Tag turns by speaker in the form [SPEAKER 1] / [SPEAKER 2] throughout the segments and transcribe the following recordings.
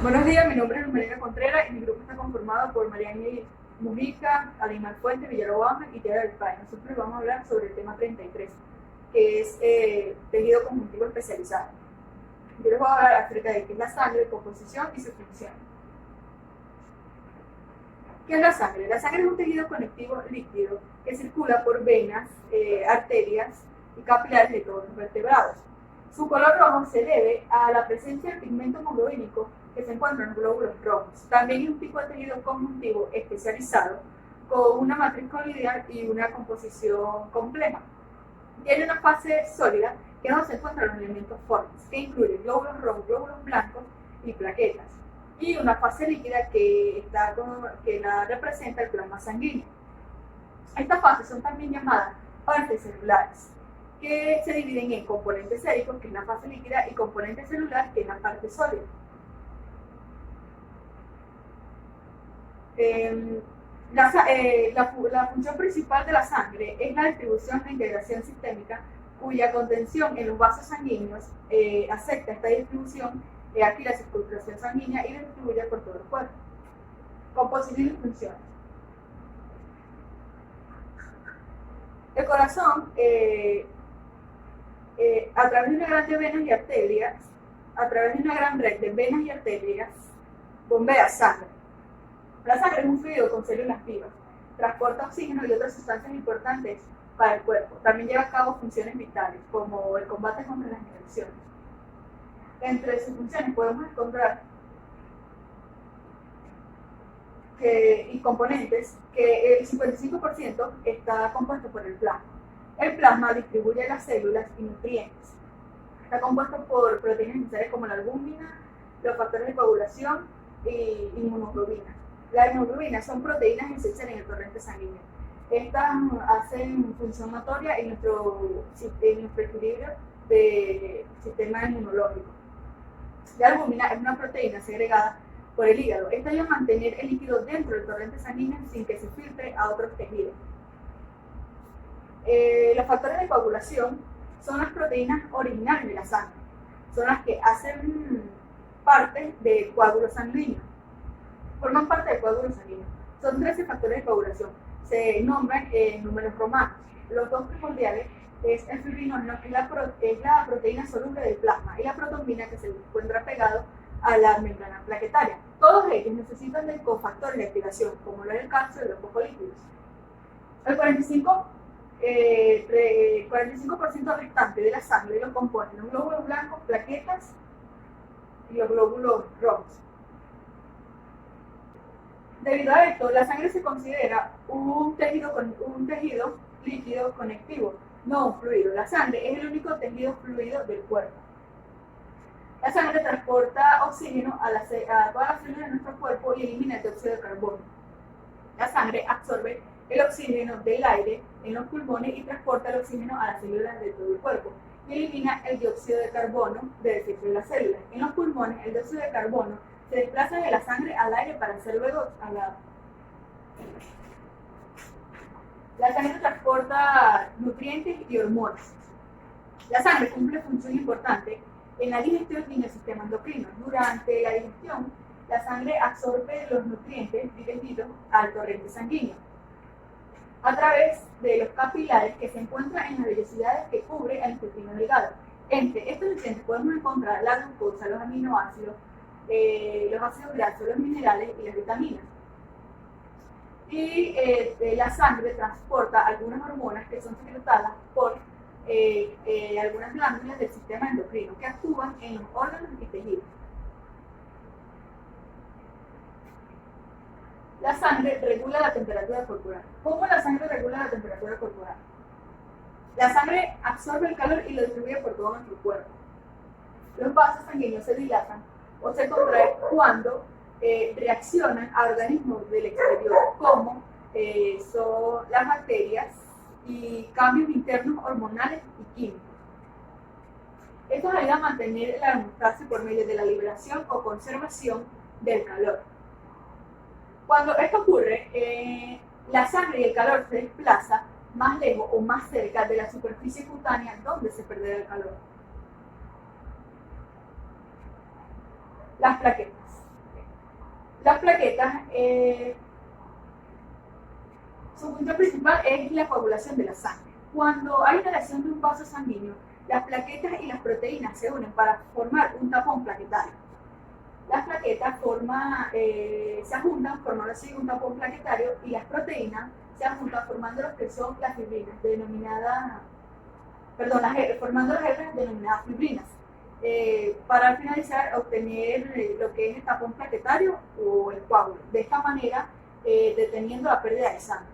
[SPEAKER 1] Buenos días, mi nombre es Mariana Contreras y mi grupo está conformado por Mariana Mujica, Alimar Fuente, Villarobama y Tierra del País. Nosotros les vamos a hablar sobre el tema 33, que es tejido conjuntivo especializado. Yo les voy a hablar acerca de qué es la sangre, composición y su función. ¿Qué es la sangre? La sangre es un tejido conectivo líquido que circula por venas, arterias y capilares de todos los vertebrados. Su color rojo se debe a la presencia del pigmento hemoglobínico que se encuentra en los glóbulos rojos. También es un tipo de tejido conjuntivo especializado con una matriz colineal y una composición compleja. Tiene una fase sólida que es donde se encuentran los elementos formes, que incluyen glóbulos rojos, glóbulos blancos y plaquetas. Y una fase líquida que la representa el plasma sanguíneo. Estas fases son también llamadas partes celulares, que se dividen en componentes séricos, que es la fase líquida, y componentes celulares, que es la parte sólida. La función principal de la sangre es la distribución e integración sistémica, cuya contención en los vasos sanguíneos acepta esta distribución, aquí la circulación sanguínea y la distribuye por todo el cuerpo. Composición y funciones. El corazón, a través de una gran red de venas y arterias, bombea sangre. La sangre es un fluido con células vivas, transporta oxígeno y otras sustancias importantes para el cuerpo. También lleva a cabo funciones vitales, como el combate contra las infecciones. Entre sus funciones podemos encontrar y componentes que el 55% está compuesto por el plasma. El plasma distribuye las células y nutrientes. Está compuesto por proteínas necesarias como la albúmina, los factores de coagulación y inmunoglobina. Las inmunoglobinas son proteínas esenciales en el torrente sanguíneo. Estas hacen función notoria en nuestro equilibrio del sistema inmunológico. La albúmina es una proteína segregada por el hígado. Esta ayuda a mantener el líquido dentro del torrente sanguíneo sin que se filtre a otros tejidos. Los factores de coagulación son las proteínas originales de la sangre. Son las que hacen parte del coágulo sanguíneo. Forman parte del coágulo sanguíneo. Son 13 factores de coagulación. Se nombran en números romanos. Los dos primordiales es el fibrinógeno, que es la proteína soluble del plasma, y la protombina, que se encuentra pegado a la membrana plaquetaria. Todos ellos necesitan de cofactores de activación, como lo es el calcio y los fosfolípidos. El 45% restante de la sangre lo componen los glóbulos blancos, plaquetas y los glóbulos rojos. Debido a esto, la sangre se considera un tejido líquido conectivo, no un fluido. La sangre es el único tejido fluido del cuerpo. La sangre transporta oxígeno a todas las células de nuestro cuerpo y elimina el dióxido de carbono. La sangre absorbe el oxígeno del aire en los pulmones y transporta el oxígeno a las células de todo el cuerpo y elimina el dióxido de carbono del efecto de las células. En los pulmones, el dióxido de carbono se desplaza de la sangre al aire para ser luego exhalado. La sangre transporta nutrientes y hormonas. La sangre cumple función importante en la digestión y en el sistema endocrino. Durante la digestión, la sangre absorbe los nutrientes divididos al torrente sanguíneo a través de los capilares que se encuentran en las vellosidades que cubre el intestino delgado. Entre estos nutrientes podemos encontrar la glucosa, los aminoácidos, los ácidos grasos, los minerales y las vitaminas. Y la sangre transporta algunas hormonas que son secretadas por algunas glándulas del sistema endocrino que actúan en los órganos y tejidos. La sangre regula la temperatura corporal. ¿Cómo la sangre regula la temperatura corporal? La sangre absorbe el calor y lo distribuye por todo nuestro cuerpo. Los vasos sanguíneos se dilatan o se contraen cuando reaccionan a organismos del exterior, como son las bacterias y cambios internos hormonales y químicos. Esto ayuda a mantener la homeostasis por medio de la liberación o conservación del calor. Cuando esto ocurre, la sangre y el calor se desplaza más lejos o más cerca de la superficie cutánea donde se perderá el calor. Las plaquetas. Las plaquetas, su función principal es la coagulación de la sangre. Cuando hay una lesión de un vaso sanguíneo, las plaquetas y las proteínas se unen para formar un tapón plaquetario. Las plaquetas se ajuntan formando así un tapón plaquetario y las proteínas se ajuntan formando lo que son las fibrinas, formando las hebras denominadas fibrinas. Para finalizar, obtener lo que es el tapón plaquetario o el coágulo. De esta manera, deteniendo la pérdida de sangre.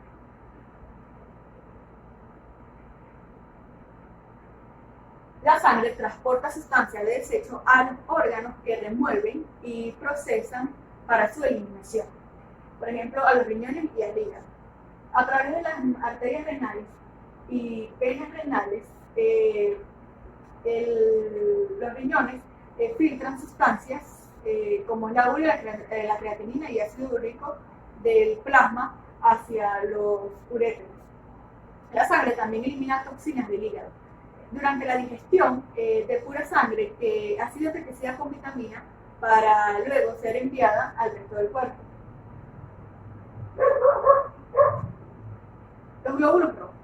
[SPEAKER 1] La sangre transporta sustancias de desecho a los órganos que remueven y procesan para su eliminación. Por ejemplo, a los riñones y al hígado. A través de las arterias renales y venas renales, los riñones filtran sustancias como el agua y la creatinina y ácido úrico del plasma hacia los uréteros. La sangre también elimina toxinas del hígado. Durante la digestión de pura sangre que ha sido enriquecida con vitamina para luego ser enviada al resto del cuerpo. Los glóbulos rojos.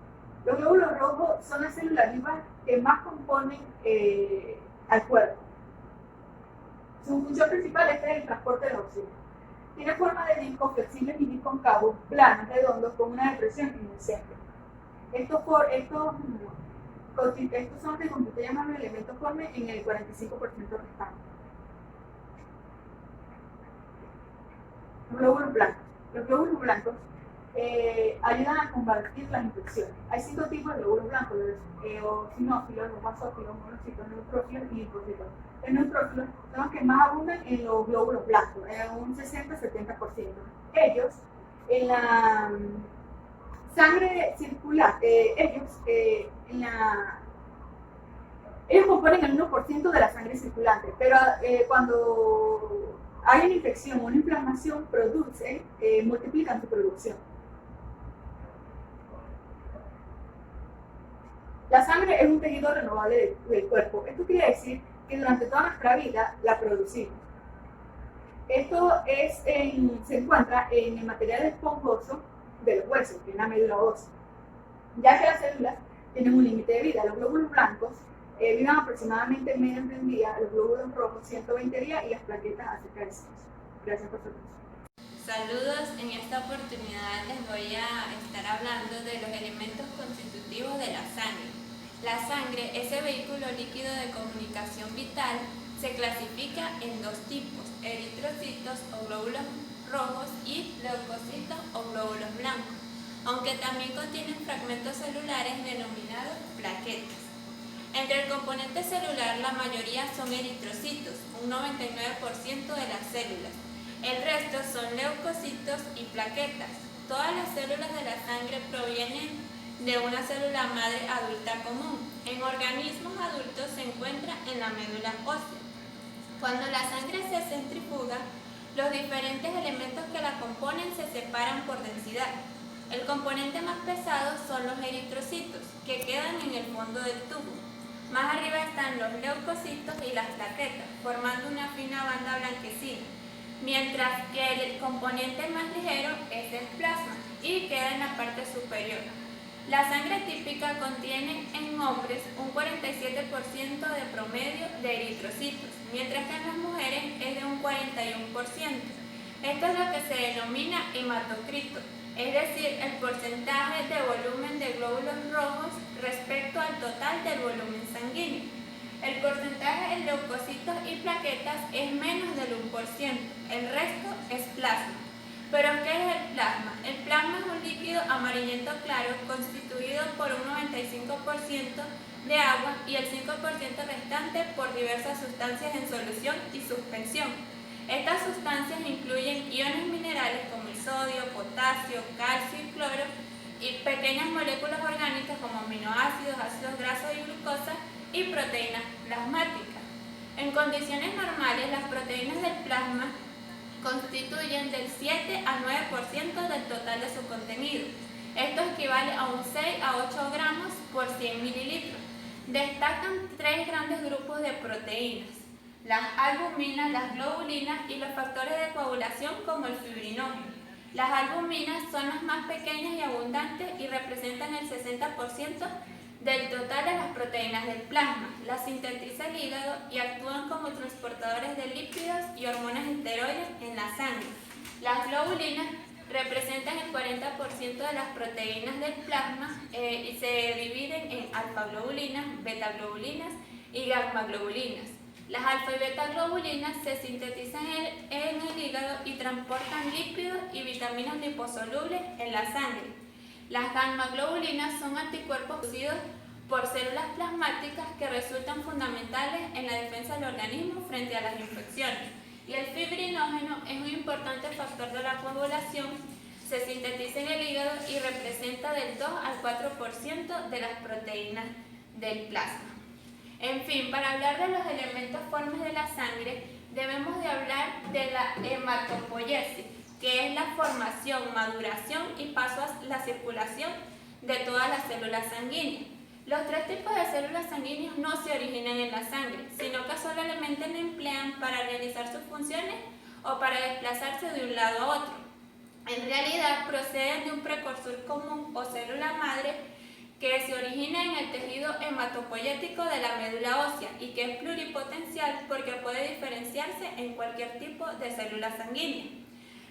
[SPEAKER 1] Los glóbulos rojos son las células vivas que más componen al cuerpo. Su función principal es el transporte de oxígeno. Tiene forma de discos flexibles y bicóncavos, planos, redondos, con una depresión en el centro. Estos son los que constituyen los elementos formes en el 45% restante. Los glóbulos blancos. Los glóbulos blancos ayudan a combatir las infecciones. Hay 5 tipos de glóbulos blancos: los eosinófilos, los basófilos, monocitos, neutrófilos y linfocitos. Los neutrófilos son los que más abundan en los glóbulos blancos, un 60-70%. Ellos, en la sangre circular, ellos componen el 1% de la sangre circulante, pero cuando hay una infección o una inflamación, multiplican su producción. La sangre es un tejido renovable del cuerpo. Esto quiere decir que durante toda nuestra vida la producimos. Esto se encuentra en el material esponjoso del hueso, que es la médula ósea, ya que las células tienen un límite de vida. Los glóbulos blancos viven aproximadamente menos de un día, los glóbulos rojos 120 días y las plaquetas a cerca de 6. Gracias por su atención.
[SPEAKER 2] Saludos, en esta oportunidad les voy a estar hablando de los elementos constitutivos de la sangre. La sangre, ese vehículo líquido de comunicación vital, se clasifica en 2 tipos: eritrocitos o glóbulos rojos y leucocitos o glóbulos blancos, aunque también contienen fragmentos celulares denominados plaquetas. Entre el componente celular, la mayoría son eritrocitos, un 99% de las células. El resto son leucocitos y plaquetas. Todas las células de la sangre provienen de una célula madre adulta común. En organismos adultos se encuentra en la médula ósea. Cuando la sangre se centrifuga, los diferentes elementos que la componen se separan por densidad. El componente más pesado son los eritrocitos, que quedan en el fondo del tubo. Más arriba están los leucocitos y las plaquetas, formando una fina banda blanquecina, mientras que el componente más ligero es el plasma y queda en la parte superior. La sangre típica contiene en hombres un 47% de promedio de eritrocitos, mientras que en las mujeres es de un 41%. Esto es lo que se denomina hematocrito, es decir, el porcentaje de volumen de glóbulos rojos respecto al total del volumen sanguíneo. El porcentaje de leucocitos y plaquetas es menos del 1%, el resto es plasma. ¿Pero qué es el plasma? El plasma es un líquido amarillento claro constituido por un 95% de agua y el 5% restante por diversas sustancias en solución y suspensión. Estas sustancias incluyen iones minerales como el sodio, potasio, calcio y cloro y pequeñas moléculas orgánicas como aminoácidos, ácidos grasos y glucosa y proteínas plasmáticas. En condiciones normales, las proteínas del plasma constituyen del 7 al 9% del total de su contenido. Esto equivale a un 6 a 8 gramos por 100 mililitros. Destacan 3 grandes grupos de proteínas: las albuminas, las globulinas y los factores de coagulación como el fibrinógeno. Las albuminas son las más pequeñas y abundantes y representan el 60% del total de las proteínas del plasma. Las sintetiza el hígado y actúan como transportadores de lípidos y hormonas esteroides en la sangre. Las globulinas representan el 40% de las proteínas del plasma y se dividen en alfa-globulinas, beta-globulinas y gamma-globulinas. Las alfa y beta-globulinas se sintetizan en el hígado y transportan lípidos y vitaminas liposolubles en la sangre. Las gamma-globulinas son anticuerpos producidos por células plasmáticas que resultan fundamentales en la defensa del organismo frente a las infecciones. Y el fibrinógeno es un importante factor de la coagulación, se sintetiza en el hígado y representa del 2 al 4% de las proteínas del plasma. En fin, para hablar de los elementos formes de la sangre, debemos de hablar de la hematopoiesis, que es la formación, maduración y paso a la circulación de todas las células sanguíneas. Los tres tipos de células sanguíneas no se originan en la sangre, sino que solamente la emplean para realizar sus funciones o para desplazarse de un lado a otro. En realidad proceden de un precursor común o célula madre que se origina en el tejido hematopoyético de la médula ósea y que es pluripotencial porque puede diferenciarse en cualquier tipo de célula sanguínea.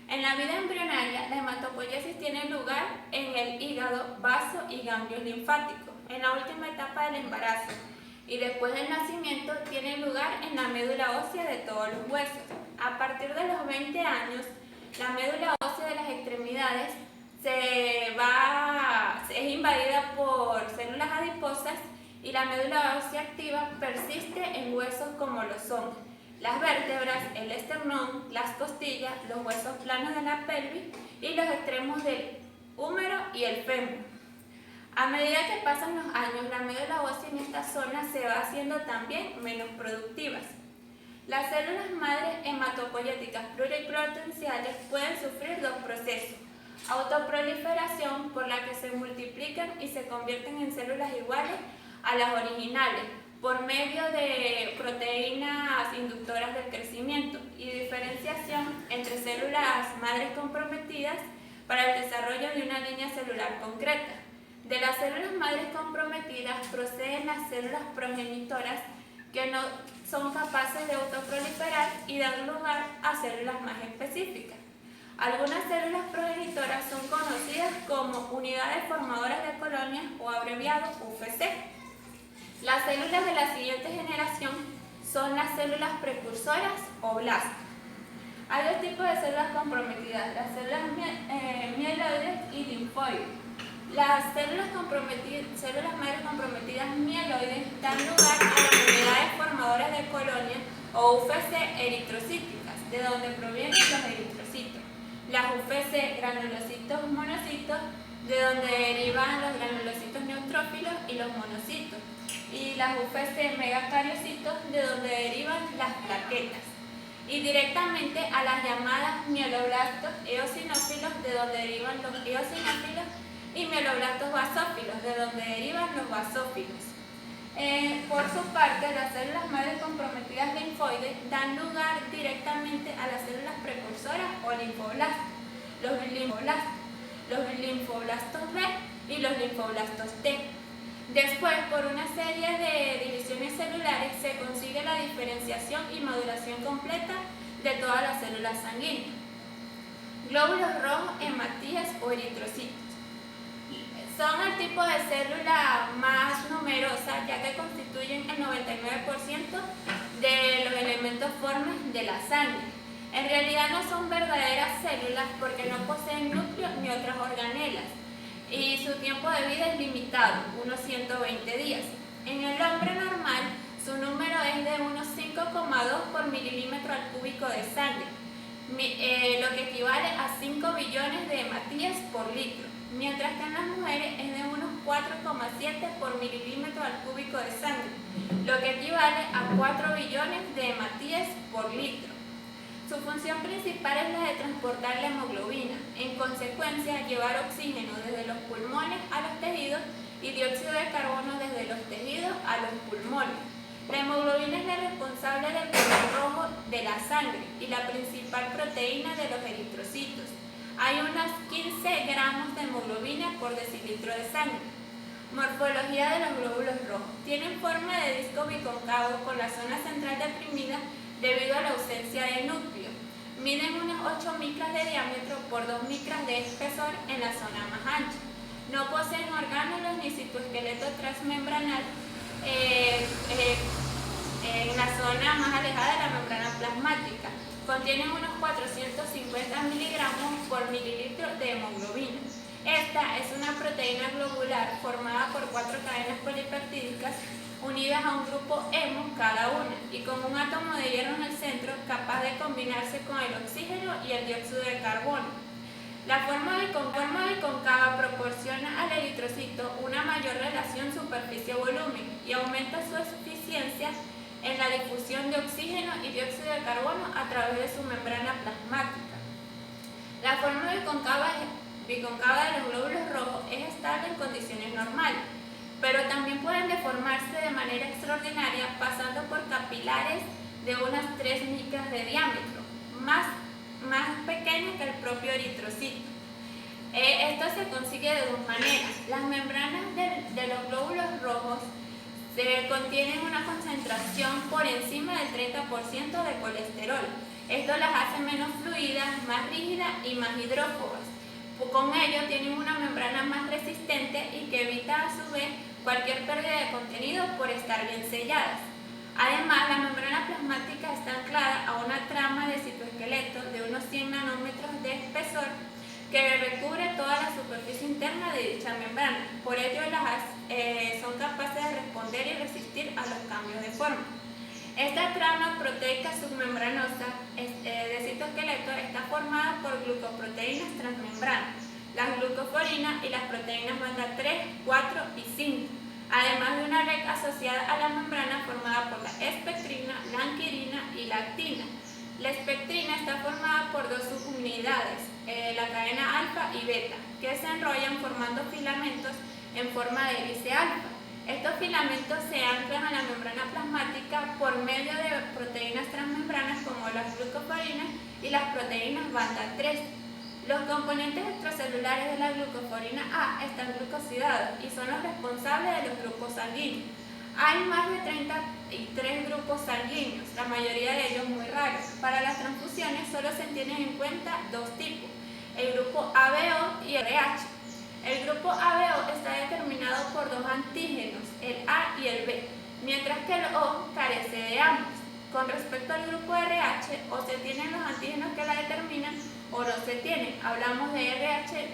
[SPEAKER 2] En la vida embrionaria, la hematopoiesis tiene lugar en el hígado, vaso y ganglios linfáticos, en la última etapa del embarazo, y después del nacimiento tiene lugar en la médula ósea de todos los huesos. A partir de los 20 años, la médula ósea de las extremidades es invadida por células adiposas y la médula ósea activa persiste en huesos como lo son las vértebras, el esternón, las costillas, los huesos planos de la pelvis y los extremos del húmero y el fémur. A medida que pasan los años, la médula ósea en esta zona se va haciendo también menos productivas. Las células madres hematopoyéticas pluripotenciales pueden sufrir dos procesos: autoproliferación, por la que se multiplican y se convierten en células iguales a las originales, por medio de proteínas inductoras del crecimiento, y diferenciación entre células madres comprometidas para el desarrollo de una línea celular concreta. De las células madres comprometidas proceden las células progenitoras que no son capaces de autoproliferar y dan lugar a células más específicas. Algunas células progenitoras son conocidas como unidades formadoras de colonias o abreviado UFC. Las células de la siguiente generación son las células precursoras o blastos. Hay dos tipos de células comprometidas, las células mieloides y linfoides. Las células madres comprometidas mieloides dan lugar a las unidades formadoras de colonias o UFC eritrocíticas, de donde provienen los eritrocitos. Las UFC granulocitos monocitos, de donde derivan los granulocitos neutrófilos y los monocitos. Y las UFC megacariocitos, de donde derivan las plaquetas. Y directamente a las llamadas mieloblastos eosinófilos, de donde derivan los eosinófilos, y mieloblastos basófilos, de donde derivan los basófilos. Por su parte, las células madres comprometidas linfoides dan lugar directamente a las células precursoras o linfoblastos, los linfoblastos B y los linfoblastos T. Después, por una serie de divisiones celulares, se consigue la diferenciación y maduración completa de todas las células sanguíneas. Glóbulos rojos, hematías o eritrocitos. Son el tipo de célula más numerosa, ya que constituyen el 99% de los elementos formes de la sangre. En realidad no son verdaderas células porque no poseen núcleo ni otras organelas, y su tiempo de vida es limitado, unos 120 días. En el hombre normal, su número es de unos 5,2 por milímetro al cúbico de sangre, lo que equivale a 5 billones de hematías por litro, mientras que en las mujeres es de unos 4,7 por milímetro al cúbico de sangre, lo que equivale a 4 billones de hematías por litro. Su función principal es la de transportar la hemoglobina, en consecuencia llevar oxígeno desde los pulmones a los tejidos y dióxido de carbono desde los tejidos a los pulmones. La hemoglobina es la responsable del la sangre y la principal proteína de los eritrocitos. Hay unos 15 gramos de hemoglobina por decilitro de sangre. Morfología de los glóbulos rojos. Tienen forma de disco bicóncavo con la zona central deprimida debido a la ausencia de núcleo. Miden unas 8 micras de diámetro por 2 micras de espesor en la zona más ancha. No poseen orgánulos ni citoesqueleto transmembranal en la zona más alejada de la membrana plasmática. Contienen unos 450 miligramos por mililitro de hemoglobina. Esta es una proteína globular formada por 4 cadenas polipeptídicas unidas a un grupo hemo cada una y con un átomo de hierro en el centro capaz de combinarse con el oxígeno y el dióxido de carbono. La forma bicóncava proporciona al eritrocito una mayor relación superficie-volumen y aumenta su eficiencia en la difusión de oxígeno y dióxido de carbono a través de su membrana plasmática. La forma bicóncava de los glóbulos rojos es estable en condiciones normales, pero también pueden deformarse de manera extraordinaria pasando por capilares de unas 3 micras de diámetro, más pequeños que el propio eritrocito. Esto se consigue de dos maneras. Las membranas de los glóbulos rojos contienen una concentración por encima del 30% de colesterol. Esto las hace menos fluidas, más rígidas y más hidrófobas. Con ello tienen una membrana más resistente y que evita a su vez cualquier pérdida de contenido por estar bien selladas. Además, la membrana plasmática está anclada a una trama de citoesqueleto de unos 100 nanómetros de espesor que recubre toda la superficie interna de dicha membrana. Por ello, son capaces de responder y resistir a los cambios de forma. Esta trama proteica submembranosa de citoesqueleto está formada por glucoproteínas transmembranas, las glucoforinas y las proteínas banda 3, 4 y 5, además de una red asociada a la membrana formada por la espectrina, la anquirina y la actina. La espectrina está formada por dos subunidades, la cadena alfa y beta, que se enrollan formando filamentos en forma de hélice alfa. Estos filamentos se anclan a la membrana plasmática por medio de proteínas transmembranas como las glucoforinas y las proteínas banda 3. Los componentes extracelulares de la glucoforina A están glucosidados y son los responsables de los grupos sanguíneos. Hay más de 33 grupos sanguíneos, la mayoría de ellos muy raros. Para las transfusiones solo se tienen en cuenta dos tipos, el grupo ABO y el RH. El grupo ABO está determinado por dos antígenos, el A y el B, mientras que el O carece de ambos. Con respecto al grupo RH, o se tienen los antígenos que la determinan o no se tienen. Hablamos de RH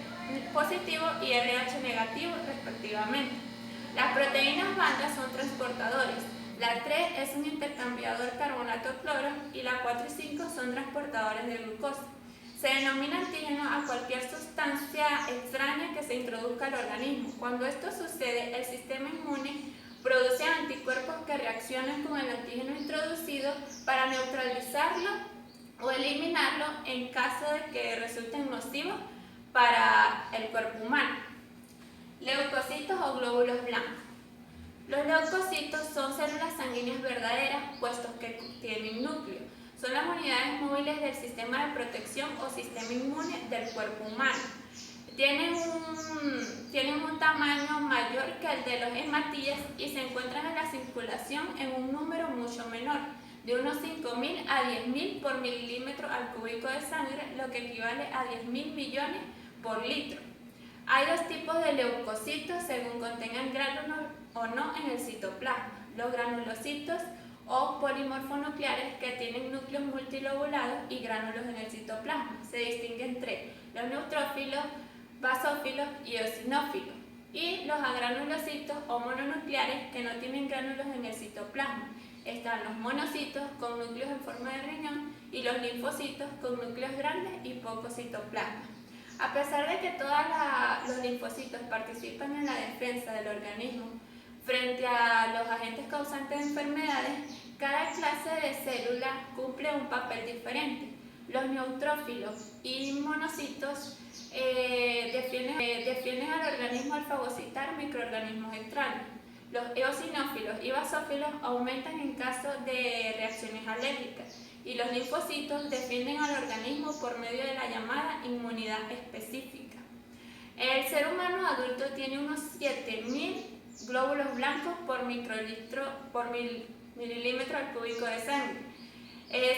[SPEAKER 2] positivo y RH negativo respectivamente. Las proteínas banda son transportadores. La 3 es un intercambiador carbonato-cloro y la 4 y 5 son transportadores de glucosa. Se denomina antígeno a cualquier sustancia extraña que se introduzca al organismo. Cuando esto sucede, el sistema inmune produce anticuerpos que reaccionan con el antígeno introducido para neutralizarlo o eliminarlo en caso de que resulten nocivos para el cuerpo humano. Leucocitos o glóbulos blancos. Los leucocitos son células sanguíneas verdaderas, puestos que tienen núcleo. Son las unidades móviles del sistema de protección o sistema inmune del cuerpo humano. Tienen un tamaño mayor que el de los hematíes y se encuentran en la circulación en un número mucho menor, de unos 5.000 a 10.000 por milímetro al cúbico de sangre, lo que equivale a 10.000 millones por litro. Hay dos tipos de leucocitos según contengan gránulos o no en el citoplasma. Los granulocitos o polimorfonucleares que tienen núcleos multilobulados y gránulos en el citoplasma. Se distinguen entre los neutrófilos, basófilos y eosinófilos, y los agranulocitos o mononucleares que no tienen gránulos en el citoplasma. Están los monocitos con núcleos en forma de riñón y los linfocitos con núcleos grandes y poco citoplasma. A pesar de que todos los linfocitos participan en la defensa del organismo frente a los agentes causantes de enfermedades, cada clase de célula cumple un papel diferente. Los neutrófilos y monocitos defienden al organismo al fagocitar microorganismos extraños. Los eosinófilos y basófilos aumentan en caso de reacciones alérgicas y los linfocitos defienden al organismo por medio de la llamada inmunidad específica. El ser humano adulto tiene unos 7.000 glóbulos blancos por milímetro al cúbico de sangre.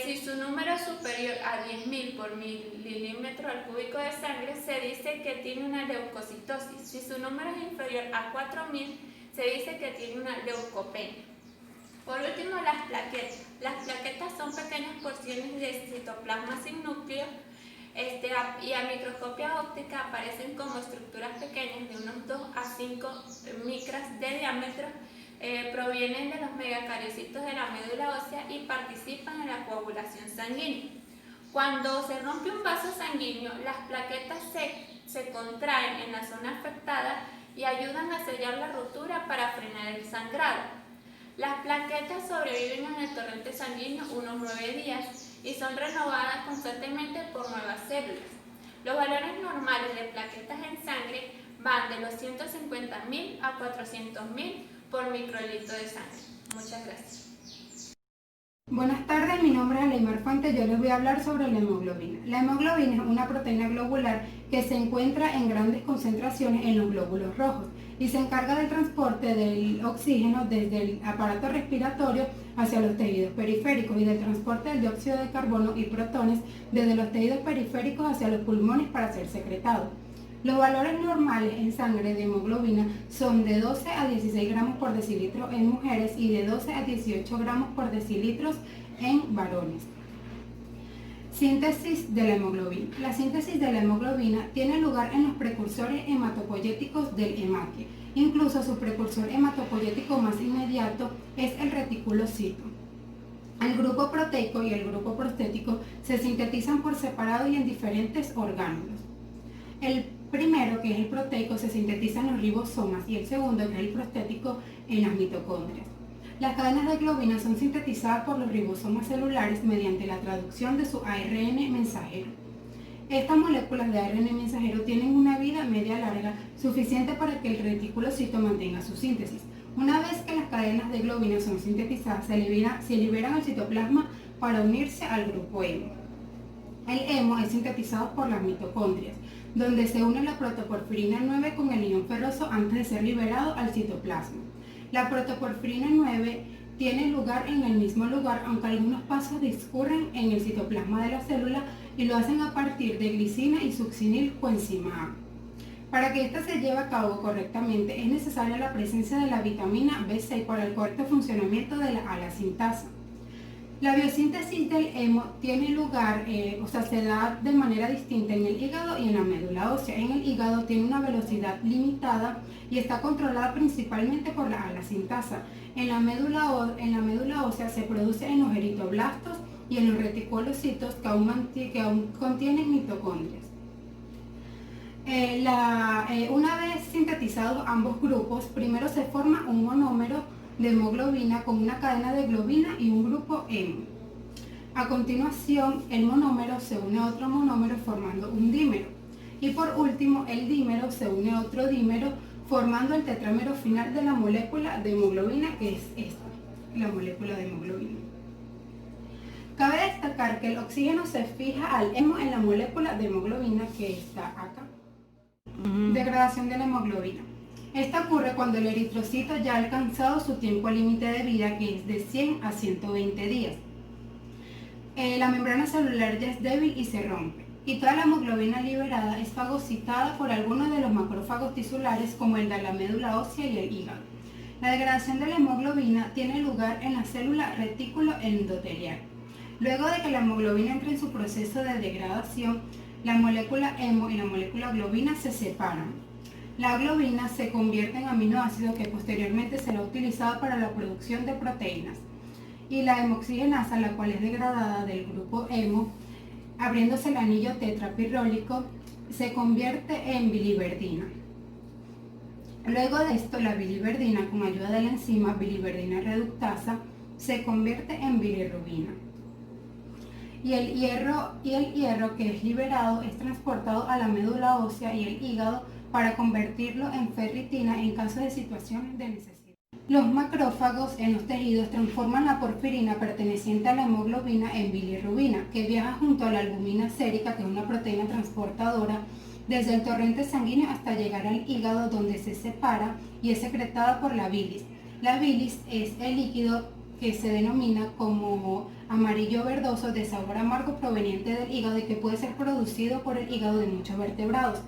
[SPEAKER 2] Si su número es superior a 10.000 por milímetro al cúbico de sangre, se dice que tiene una leucocitosis. Si su número es inferior a 4.000, se dice que tiene una leucopenia. Por último, las plaquetas. Las plaquetas son pequeñas porciones de citoplasma sin núcleo y a microscopia óptica aparecen como estructuras pequeñas de unos 2 a 5 micras de diámetro. Provienen de los megacariocitos de la médula ósea y participan en la coagulación sanguínea. Cuando se rompe un vaso sanguíneo, las plaquetas se contraen en la zona afectada y ayudan a sellar la rotura para frenar el sangrado. Las plaquetas sobreviven en el torrente sanguíneo unos 9 días y son renovadas constantemente por nuevas células. Los valores normales de plaquetas en sangre van de los 150.000 a 400.000 por microlitro de sangre. Muchas gracias.
[SPEAKER 3] Buenas tardes, mi nombre es Aleimar Fuentes. Yo les voy a hablar sobre la hemoglobina. La hemoglobina es una proteína globular que se encuentra en grandes concentraciones en los glóbulos rojos y se encarga del transporte del oxígeno desde el aparato respiratorio hacia los tejidos periféricos y del transporte del dióxido de carbono y protones desde los tejidos periféricos hacia los pulmones para ser secretado. Los valores normales en sangre de hemoglobina son de 12 a 16 gramos por decilitro en mujeres y de 12 a 18 gramos por decilitros en varones. Síntesis de la hemoglobina. La síntesis de la hemoglobina tiene lugar en los precursores hematopoyéticos del hemaque. Incluso su precursor hematopoyético más inmediato es el reticulocito. El grupo proteico y el grupo prostético se sintetizan por separado y en diferentes orgánulos. El primero, que es el proteico, se sintetiza en los ribosomas y el segundo, que es el prostético, en las mitocondrias. Las cadenas de globina son sintetizadas por los ribosomas celulares mediante la traducción de su ARN mensajero. Estas moléculas de ARN mensajero tienen una vida media larga suficiente para que el reticulocito mantenga su síntesis. Una vez que las cadenas de globina son sintetizadas, se liberan al citoplasma para unirse al grupo hemo. El hemo es sintetizado por las mitocondrias, donde se une la protoporfirina 9 con el ion ferroso antes de ser liberado al citoplasma. La protoporfirina 9 tiene lugar en el mismo lugar, aunque algunos pasos discurren en el citoplasma de la célula y lo hacen a partir de glicina y succinil coenzima A. Para que ésta se lleve a cabo correctamente es necesaria la presencia de la vitamina B6 para el correcto funcionamiento de la alacintasa. La biosíntesis del hemo tiene lugar, se da de manera distinta en el hígado y en la médula ósea. En el hígado tiene una velocidad limitada y está controlada principalmente por la alacintasa. En la médula ósea se produce en los eritroblastos y en los reticulocitos que aún contienen mitocondrias. Una vez sintetizados ambos grupos, primero se forma un monómero de hemoglobina con una cadena de globina y un grupo hemo. A continuación, el monómero se une a otro monómero formando un dímero. Y por último, el dímero se une a otro dímero formando el tetrámero final de la molécula de hemoglobina, que es esta, la molécula de hemoglobina. Cabe destacar que el oxígeno se fija al hemo en la molécula de hemoglobina que está acá. Degradación de la hemoglobina. Esta ocurre cuando el eritrocito ya ha alcanzado su tiempo límite de vida, que es de 100 a 120 días. La membrana celular ya es débil y se rompe, y toda la hemoglobina liberada es fagocitada por algunos de los macrófagos tisulares como el de la médula ósea y el hígado. La degradación de la hemoglobina tiene lugar en la célula retículo endotelial. Luego de que la hemoglobina entre en su proceso de degradación, la molécula hemo y la molécula globina se separan. La globina se convierte en aminoácido que posteriormente será utilizado para la producción de proteínas. Y la hemoxigenasa, la cual es degradada del grupo hemo, abriéndose el anillo tetrapirrólico, se convierte en biliverdina. Luego de esto, la biliverdina, con ayuda de la enzima biliverdina reductasa, se convierte en bilirrubina. Y el hierro que es liberado es transportado a la médula ósea y el hígado para convertirlo en ferritina en caso de situaciones de necesidad. Los macrófagos en los tejidos transforman la porfirina perteneciente a la hemoglobina en bilirrubina, que viaja junto a la albúmina sérica, que es una proteína transportadora, desde el torrente sanguíneo hasta llegar al hígado, donde se separa y es secretada por la bilis. La bilis es el líquido que se denomina como amarillo verdoso de sabor amargo proveniente del hígado y que puede ser producido por el hígado de muchos vertebrados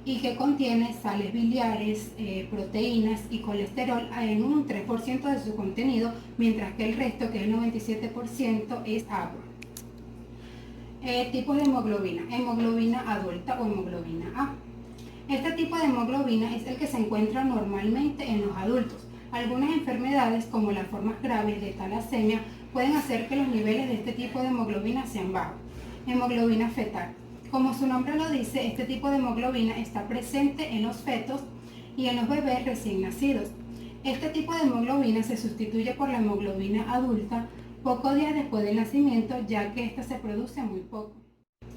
[SPEAKER 3] y que contiene sales biliares, proteínas y colesterol en un 3% de su contenido, mientras que el resto, que es el 97%, es agua. Tipos de hemoglobina: hemoglobina adulta o hemoglobina A. Este tipo de hemoglobina es el que se encuentra normalmente en los adultos. Algunas enfermedades, como las formas graves de talasemia, pueden hacer que los niveles de este tipo de hemoglobina sean bajos. Hemoglobina fetal. Como su nombre lo dice, este tipo de hemoglobina está presente en los fetos y en los bebés recién nacidos. Este tipo de hemoglobina se sustituye por la hemoglobina adulta pocos días después del nacimiento, ya que esta se produce muy poco.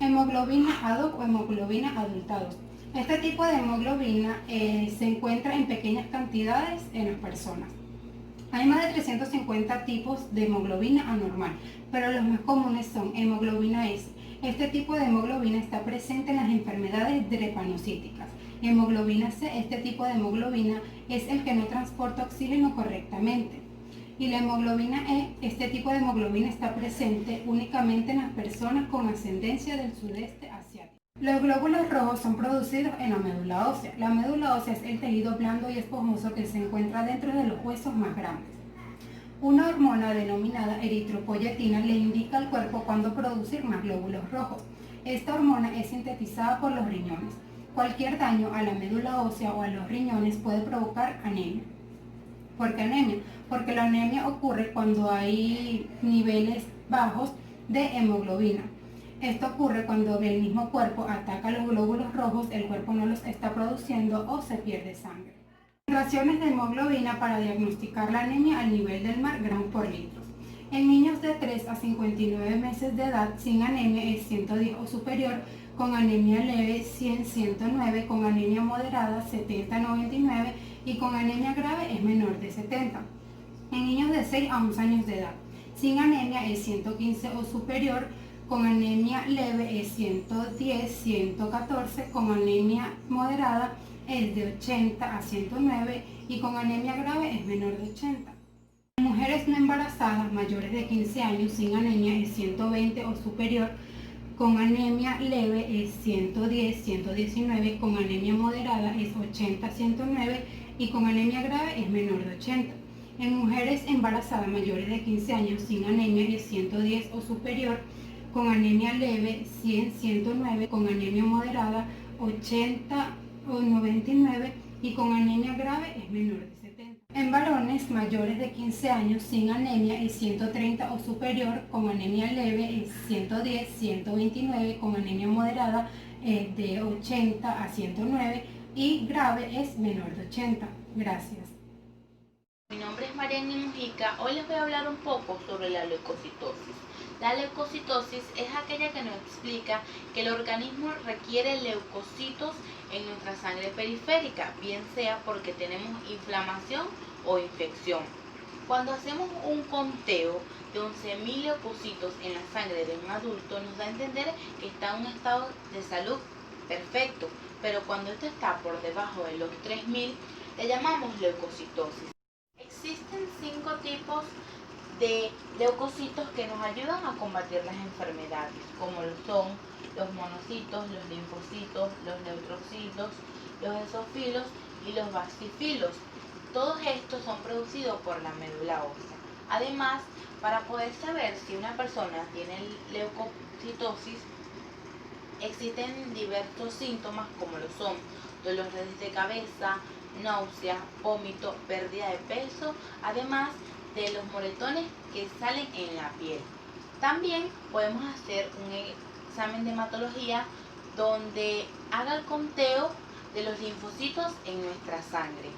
[SPEAKER 3] Hemoglobina A2 o hemoglobina adulta 2. Este tipo de hemoglobina se encuentra en pequeñas cantidades en las personas. Hay más de 350 tipos de hemoglobina anormal, pero los más comunes son hemoglobina S. Este tipo de hemoglobina está presente en las enfermedades drepanocíticas. Hemoglobina C. Este tipo de hemoglobina es el que no transporta oxígeno correctamente. Y la hemoglobina E. Este tipo de hemoglobina está presente únicamente en las personas con ascendencia del sudeste asiático. Los glóbulos rojos son producidos en la médula ósea. La médula ósea es el tejido blando y esponjoso que se encuentra dentro de los huesos más grandes. Una hormona denominada eritropoyetina le indica al cuerpo cuándo producir más glóbulos rojos. Esta hormona es sintetizada por los riñones. Cualquier daño a la médula ósea o a los riñones puede provocar anemia. ¿Por qué anemia? Porque la anemia ocurre cuando hay niveles bajos de hemoglobina. Esto ocurre cuando el mismo cuerpo ataca los glóbulos rojos, el cuerpo no los está produciendo o se pierde sangre. Concentraciones de hemoglobina para diagnosticar la anemia al nivel del mar, gramos por litro. En niños de 3 a 59 meses de edad sin anemia es 110 o superior, con anemia leve 100-109, con anemia moderada 70-99 y con anemia grave es menor de 70. En niños de 6 a 11 años de edad sin anemia es 115 o superior, con anemia leve es 110-114, con anemia moderada es de 80 a 109 y con anemia grave es menor de 80. En mujeres no embarazadas mayores de 15 años sin anemia es 120 o superior, con anemia leve es 110-119, con anemia moderada es 80-109 y con anemia grave es menor de 80. En mujeres embarazadas mayores de 15 años sin anemia es 110 o superior, con anemia leve 100-109, con anemia moderada 80 o 99 y con anemia grave es menor de 70. En varones mayores de 15 años sin anemia es 130 o superior, con anemia leve es 110-129, con anemia moderada de 80 a 109 y grave es menor de 80. Gracias.
[SPEAKER 4] Mi nombre es Mariana Mujica. Hoy les voy a hablar un poco sobre la leucocitosis. La leucocitosis es aquella que nos explica que el organismo requiere leucocitos en nuestra sangre periférica, bien sea porque tenemos inflamación o infección. Cuando hacemos un conteo de 11.000 leucocitos en la sangre de un adulto, nos da a entender que está en un estado de salud perfecto, pero cuando esto está por debajo de los 3.000, le llamamos leucocitosis. Existen 5 tipos de leucocitos que nos ayudan a combatir las enfermedades, como lo son los monocitos, los linfocitos, los neutrocitos, los eosinofilos y los basofilos. Todos estos son producidos por la médula ósea. Además, para poder saber si una persona tiene leucocitosis, existen diversos síntomas como lo son dolores de cabeza, náusea, vómito, pérdida de peso, además de los moretones que salen en la piel. También podemos hacer un examen de hematología donde haga el conteo de los linfocitos en nuestra sangre.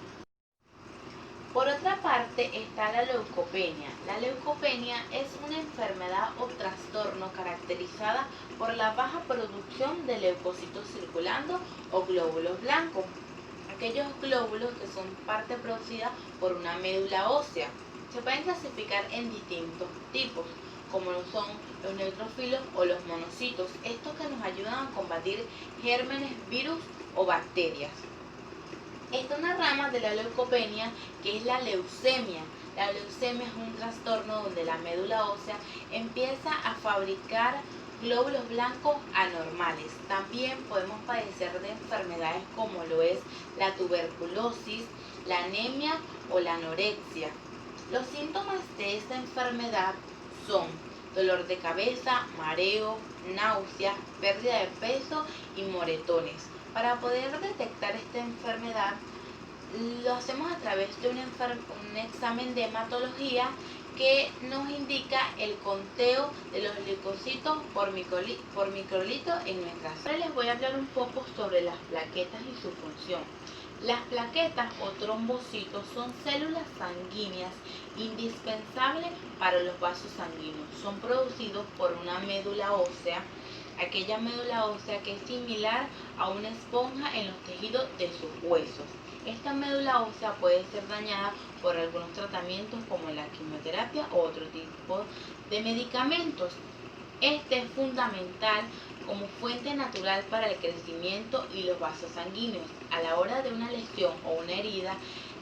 [SPEAKER 4] Por otra parte está la leucopenia. La leucopenia es una enfermedad o trastorno caracterizada por la baja producción de leucocitos circulando o glóbulos blancos. aquellos glóbulos que son parte producida por una médula ósea. Se pueden clasificar en distintos tipos, como lo son los neutrófilos o los monocitos, estos que nos ayudan a combatir gérmenes, virus o bacterias. Esta es una rama de la leucopenia que es la leucemia. La leucemia es un trastorno donde la médula ósea empieza a fabricar glóbulos blancos anormales. También podemos padecer de enfermedades como lo es la tuberculosis, la anemia o la anorexia. Los síntomas de esta enfermedad son dolor de cabeza, mareo, náuseas, pérdida de peso y moretones. Para poder detectar esta enfermedad, lo hacemos a través de un examen de hematología que nos indica el conteo de los leucocitos por microlitro en nuestra sangre. Ahora les voy a hablar un poco sobre las plaquetas y su función. Las plaquetas o trombocitos son células sanguíneas indispensables para los vasos sanguíneos. Son producidos por una médula ósea, aquella médula ósea que es similar a una esponja en los tejidos de sus huesos. Esta médula ósea puede ser dañada por algunos tratamientos como la quimioterapia o otro tipo de medicamentos. Este es fundamental como fuente natural para el crecimiento y los vasos sanguíneos. A la hora de una lesión o una herida,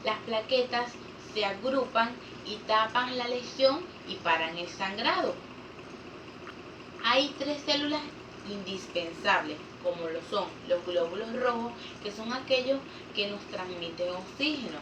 [SPEAKER 4] las plaquetas se agrupan y tapan la lesión y paran el sangrado. Hay 3 células indispensables, como lo son los glóbulos rojos, que son aquellos que nos transmiten oxígeno,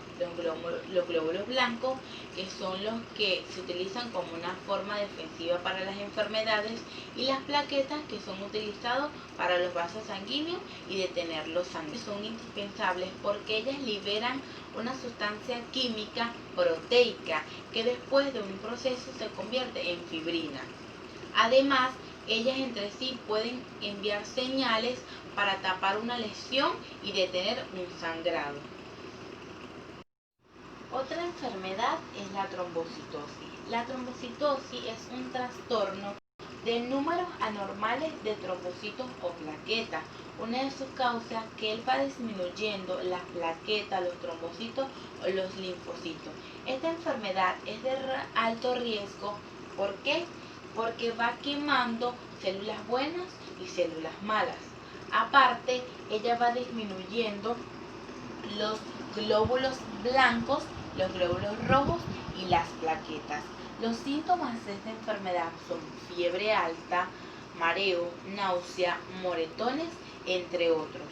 [SPEAKER 4] los glóbulos blancos, que son los que se utilizan como una forma defensiva para las enfermedades, y las plaquetas, que son utilizados para los vasos sanguíneos y detener los sanguíneos. Son indispensables porque ellas liberan una sustancia química proteica que después de un proceso se convierte en fibrina. Además, ellas entre sí pueden enviar señales para tapar una lesión y detener un sangrado. Otra enfermedad es la trombocitosis. La trombocitosis es un trastorno de números anormales de trombocitos o plaquetas. Una de sus causas es que él va disminuyendo las plaquetas, los trombocitos o los linfocitos. Esta enfermedad es de alto riesgo. ¿Por qué? Porque va quemando células buenas y células malas. Aparte, ella va disminuyendo los glóbulos blancos, los glóbulos rojos y las plaquetas. Los síntomas de esta enfermedad son fiebre alta, mareo, náusea, moretones, entre otros.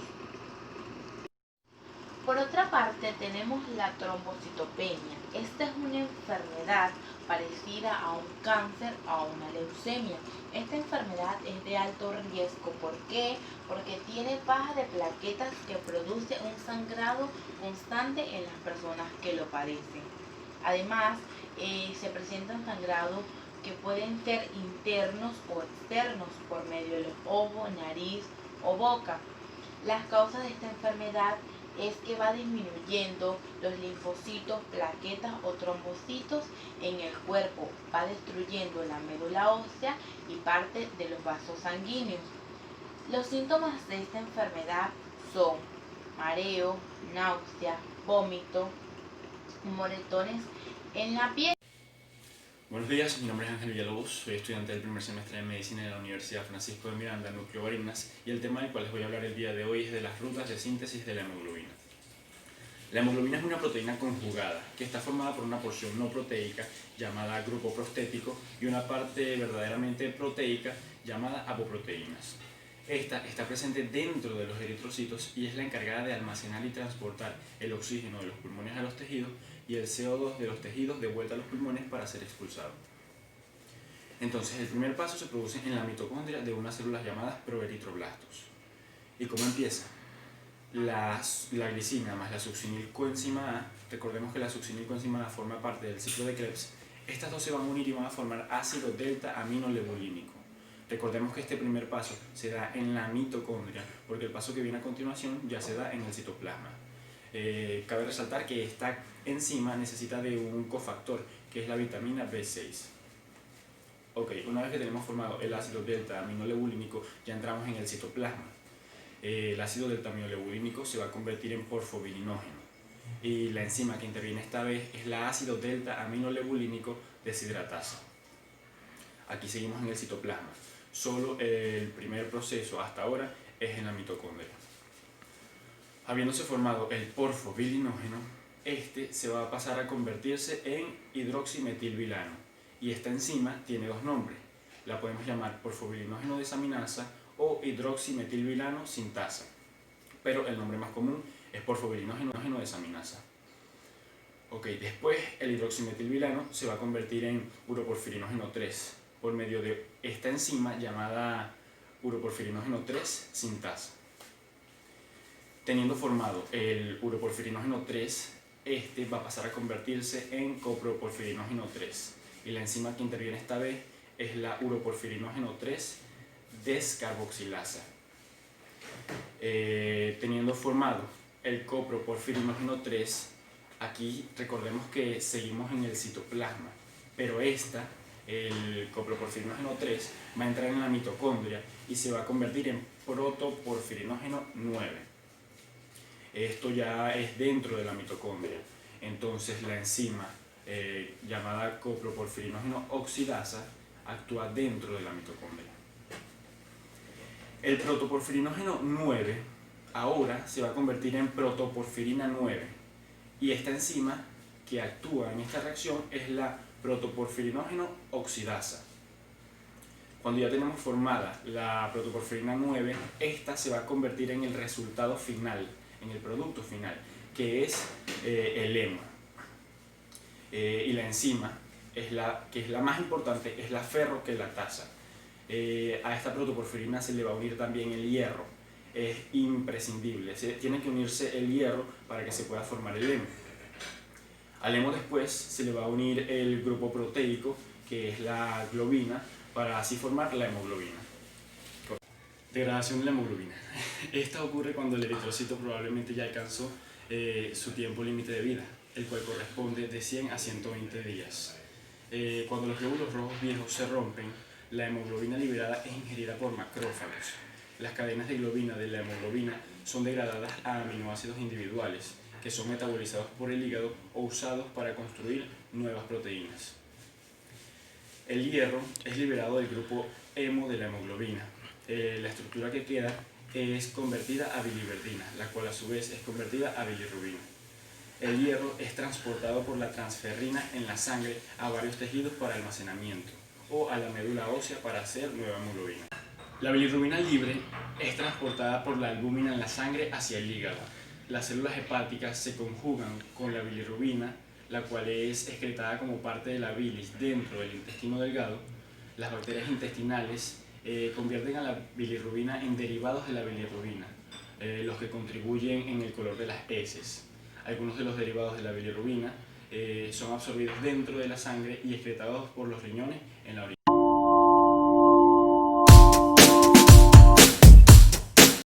[SPEAKER 4] Por otra parte, tenemos la trombocitopenia. Esta es una enfermedad parecida a un cáncer o a una leucemia. Esta enfermedad es de alto riesgo. ¿Por qué? Porque tiene baja de plaquetas que produce un sangrado constante en las personas que lo padecen. Además, se presentan sangrados que pueden ser internos o externos por medio de los ojos, nariz o boca. Las causas de esta enfermedad es que va disminuyendo los linfocitos, plaquetas o trombocitos en el cuerpo, va destruyendo la médula ósea y parte de los vasos sanguíneos. Los síntomas de esta enfermedad son mareo, náusea, vómito, moretones en la piel.
[SPEAKER 5] Buenos días, mi nombre es Ángel Villalobos, soy estudiante del primer semestre de Medicina de la Universidad Francisco de Miranda, Núcleo Barinas, y el tema del cual les voy a hablar el día de hoy es de las rutas de síntesis de la hemoglobina. La hemoglobina es una proteína conjugada que está formada por una porción no proteica llamada grupo prostético y una parte verdaderamente proteica llamada apoproteínas. Esta está presente dentro de los eritrocitos y es la encargada de almacenar y transportar el oxígeno de los pulmones a los tejidos y el CO2 de los tejidos de vuelta a los pulmones para ser expulsado. Entonces, el primer paso se produce en la mitocondria de unas células llamadas proeritroblastos. ¿Y cómo empieza? La glicina más la succinilcoenzima A, recordemos que la succinilcoenzima A forma parte del ciclo de Krebs, estas dos se van a unir y van a formar ácido delta aminolevulínico. Recordemos que este primer paso se da en la mitocondria, porque el paso que viene a continuación ya se da en el citoplasma. Cabe resaltar que esta enzima necesita de un cofactor, que es la vitamina B6. Ok, una vez que tenemos formado el ácido delta aminolevulínico, ya entramos en el citoplasma. el ácido deltamiolebulínico se va a convertir en porfobilinógeno. Y la enzima que interviene esta vez es la ácido delta-aminolebulínico deshidratasa. Aquí seguimos en el citoplasma. Solo el primer proceso hasta ahora es en la mitocondria. Habiéndose formado el porfobilinógeno, este se va a pasar a convertirse en hidroximetilbilano. Y esta enzima tiene dos nombres. La podemos llamar porfobilinógeno desaminasa o hidroximetilbilano sintasa. Pero el nombre más común es porfobilinógeno desaminasa. Ok, después el hidroximetilbilano se va a convertir en uroporfirinógeno 3 por medio de esta enzima llamada uroporfirinógeno 3 sintasa. Teniendo formado el uroporfirinógeno 3, este va a pasar a convertirse en coproporfirinógeno 3 y la enzima que interviene esta vez es la uroporfirinógeno 3 descarboxilasa. Teniendo formado el coproporfirinógeno 3, aquí recordemos que seguimos en el citoplasma, pero el coproporfirinógeno 3 va a entrar en la mitocondria y se va a convertir en protoporfirinógeno 9. Esto ya es dentro de la mitocondria. Entonces la enzima llamada coproporfirinógeno oxidasa actúa dentro de la mitocondria. El protoporfirinógeno 9 ahora se va a convertir en protoporfirina 9 y esta enzima que actúa en esta reacción es la protoporfirinógeno oxidasa. Cuando ya tenemos formada la protoporfirina 9, esta se va a convertir en el resultado final, en el producto final, que es el hemo. Y la enzima, que es la más importante, es la ferroquelatasa. A esta protoporfirina se le va a unir también el hierro. Es imprescindible, tiene que unirse el hierro para que se pueda formar el hemo. Al hemo después se le va a unir el grupo proteico, que es la globina, para así formar la hemoglobina. Degradación de la hemoglobina. Esta ocurre cuando el eritrocito probablemente ya alcanzó su tiempo límite de vida, el cual corresponde de 100 a 120 días. Cuando los glóbulos rojos viejos se rompen, la hemoglobina liberada es ingerida por macrófagos. Las cadenas de globina de la hemoglobina son degradadas a aminoácidos individuales, que son metabolizados por el hígado o usados para construir nuevas proteínas. El hierro es liberado del grupo hemo de la hemoglobina. La estructura que queda es convertida a biliverdina, la cual a su vez es convertida a bilirrubina. El hierro es transportado por la transferrina en la sangre a varios tejidos para almacenamiento o a la médula ósea para hacer nueva hemoglobina. La bilirrubina libre es transportada por la albúmina en la sangre hacia el hígado. Las células hepáticas se conjugan con la bilirrubina, la cual es excretada como parte de la bilis dentro del intestino delgado. Las bacterias intestinales convierten a la bilirrubina en derivados de la bilirrubina, los que contribuyen en el color de las heces. Algunos de los derivados de la bilirrubina son absorbidos dentro de la sangre y excretados por los riñones en la orina.